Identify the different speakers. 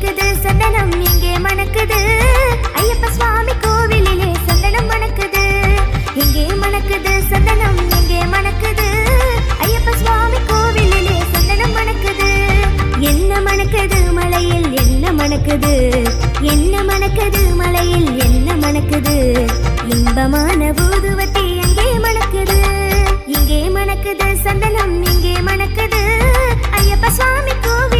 Speaker 1: மணக்குது சந்தனம் இங்கே மணக்குது ஐயப்ப சுவாமி கோவிலிலே சந்தனம் மணக்குது இங்கே மணக்குது சந்தனம் இங்கே மணக்குது ஐயப்ப சுவாமி கோவிலிலே சந்தனம் மணக்குது என்ன மணக்குது மலையில் என்ன மணக்குது என்ன மணக்குது மலையில் என்ன மணக்குது இன்பமான பூதுவத்தி அங்கே மணக்குது இங்கே மணக்குது சந்தனம் இங்கே மணக்குது ஐயப்ப சுவாமி கோவில்